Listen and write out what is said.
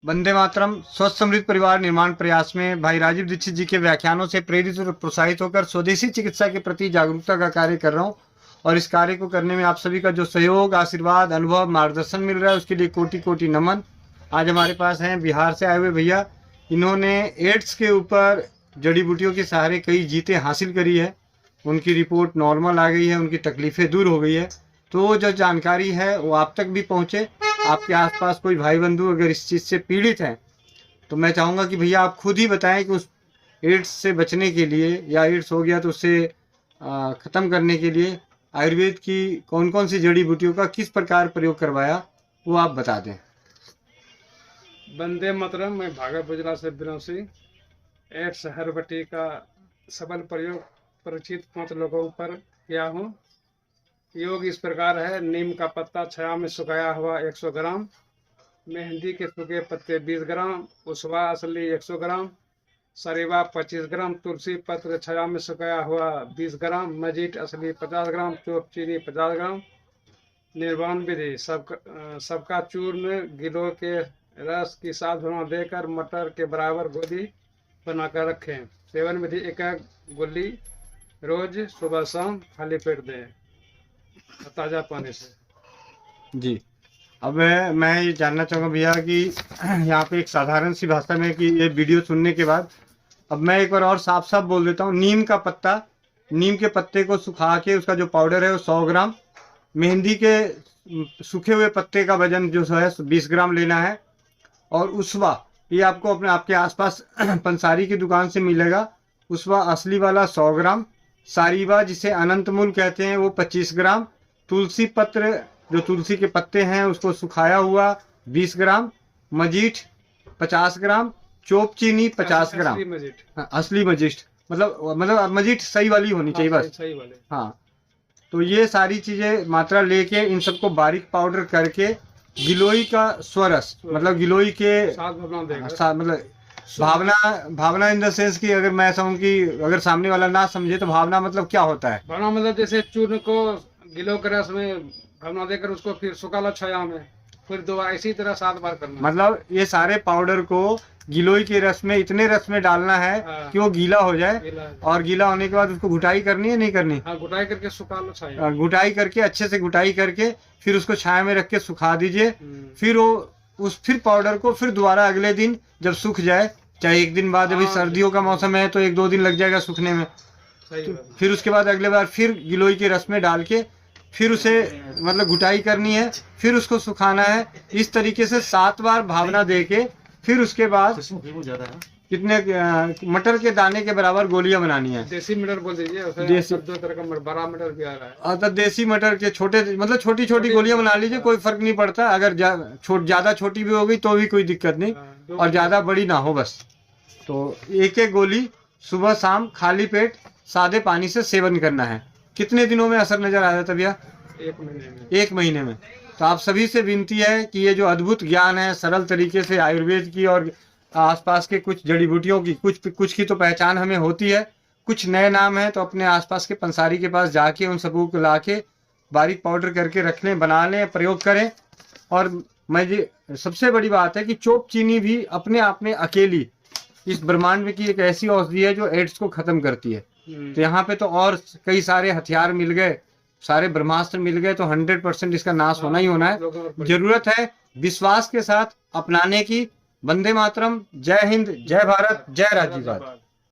वंदे मातरम। स्वस्थ समृद्ध परिवार निर्माण प्रयास में भाई राजीव दीक्षित जी के व्याख्यानों से प्रेरित और प्रोत्साहित होकर स्वदेशी चिकित्सा के प्रति जागरूकता का कार्य कर रहा हूँ, और इस कार्य को करने में आप सभी का जो सहयोग, आशीर्वाद, अनुभव, मार्गदर्शन मिल रहा है, उसके लिए कोटि कोटि नमन। आज हमारे पास हैं बिहार से आए हुए भैया। इन्होंने एड्स के ऊपर जड़ी बूटियों के सहारे कई जीतें हासिल करी है। उनकी रिपोर्ट नॉर्मल आ गई है, उनकी तकलीफें दूर हो गई है। तो जो जानकारी है वो आप तक भी पहुँचे। आपके आसपास कोई भाई बंधु अगर इस चीज़ से पीड़ित हैं तो मैं चाहूँगा कि भैया आप खुद ही बताएं कि उस एड्स से बचने के लिए, या एड्स हो गया तो उससे ख़त्म करने के लिए आयुर्वेद की कौन कौन सी जड़ी बूटियों का किस प्रकार प्रयोग करवाया, वो आप बता दें। वंदे मातरम। मैं भागल गुजरात से बिलोसी। एड्स हर्बटी का सबल प्रयोग परिचित 5 लोगों पर किया हूँ। योग इस प्रकार है: नीम का पत्ता छाया में सुखाया हुआ 100 ग्राम, मेहंदी के सूखे पत्ते 20 ग्राम, उसवा असली 100 ग्राम, सरीवा 25 ग्राम, तुलसी पत्र छाया में सुखाया हुआ 20 ग्राम, मजीठ असली 50 ग्राम, चोप चीनी 50 ग्राम। निर्वाण विधि: सबका चूर्ण गिलोय के रस की साथ बना देकर मटर के बराबर गोली बनाकर रखें। सेवन विधि: एक गोली रोज सुबह शाम खाली पेट दें, ताज़ा पानी से। जी, अब मैं ये जानना चाहूँगा भैया कि यहाँ पे एक साधारण सी भाषा में कि ये वीडियो सुनने के बाद अब मैं एक बार और साफ साफ बोल देता हूँ। नीम का पत्ता, नीम के पत्ते को सुखा के उसका जो पाउडर है वो 100 ग्राम, मेहंदी के सूखे हुए पत्ते का वजन जो है 20 ग्राम लेना है, और उसवा ये आपको अपने आपके आसपास पंसारी की दुकान से मिलेगा। उसवा असली वाला 100 ग्राम, सारीवा जिसे अनंत मूल कहते हैं वो 25 ग्राम, तुलसी पत्र जो तुलसी के पत्ते हैं उसको सुखाया हुआ 20 ग्राम, मजीठ 50 ग्राम, चोप चीनी 50 ग्राम। असली मजीठ। हाँ, असली मजीठ मतलब मजीठ सही वाली होनी चाहिए बस। सही वाले। हाँ, तो ये सारी चीजें मात्रा लेके इन सबको बारीक पाउडर करके गिलोई का स्वरस, मतलब गिलोई के साथ बना देगा। मतलब भावना इन द सेंस कि अगर मैं ऐसा हूँ कि अगर सामने वाला ना समझे तो भावना मतलब क्या होता है? भावना मतलब जैसे चूर्ण को गिलो के रस में भावना देकर उसको फिर सुखा लो छाया में, फिर दोबारा इसी तरह 7 बार करना। मतलब ये सारे पाउडर को गिलोई के रस में, इतने रस में डालना है कि वो गीला हो जाए, और गीला होने के बाद उसको घुटाई करनी है नहीं करनी? हाँ, घुटाई करके सुखा लो छाया। घुटाई करके अच्छे से घुटाई करके फिर उसको छाया में रख के सुखा दीजिए। फिर वो फिर पाउडर को फिर दोबारा अगले दिन जब सूख जाए, चाहे एक दिन बाद, अभी सर्दियों का मौसम है तो 1-2 दिन लग जाएगा सूखने में, तो फिर उसके बाद अगले बार फिर गिलोई के रस में डाल के फिर उसे मतलब घुटाई करनी है, फिर उसको सुखाना है। इस तरीके से 7 बार भावना दे के फिर उसके बाद कितने मटर के दाने के बराबर गोलियां बनानी है। देसी मटर बोल दीजिए। देसी 2 तरह का बड़ा मटर भी आ रहा है। तो देसी मटर के छोटे मतलब छोटी छोटी गोलियां बना लीजिए, कोई फर्क नहीं पड़ता। अगर ज्यादा छोटी भी हो गई तो भी कोई दिक्कत नहीं, और ज्यादा बड़ी ना हो बस। तो एक एक गोली सुबह शाम खाली पेट सादे पानी से सेवन करना है। कितने दिनों में असर नजर आ जाता भैया? 1 महीने में। 1 महीने में। तो आप सभी से विनती है कि ये जो अद्भुत ज्ञान है, सरल तरीके से आयुर्वेद की और आसपास के कुछ जड़ी बूटियों की कुछ की तो पहचान हमें होती है, कुछ नए नाम है, तो अपने आसपास के पंसारी के पास जाके उन सबको को ला के बारीक पाउडर करके रख लें, बना लें, प्रयोग करें। और मैं ये सबसे बड़ी बात है कि चोप चीनी भी अपने आप में अकेली इस ब्रह्मांड में की एक ऐसी औषधि है जो एड्स को खत्म करती है। तो यहाँ पे तो और कई सारे हथियार मिल गए, सारे ब्रह्मास्त्र मिल गए, तो 100% इसका नाश होना ही होना है। जरूरत है विश्वास के साथ अपनाने की। वंदे मातरम। जय हिंद, जय भारत, जय राज्यवाद।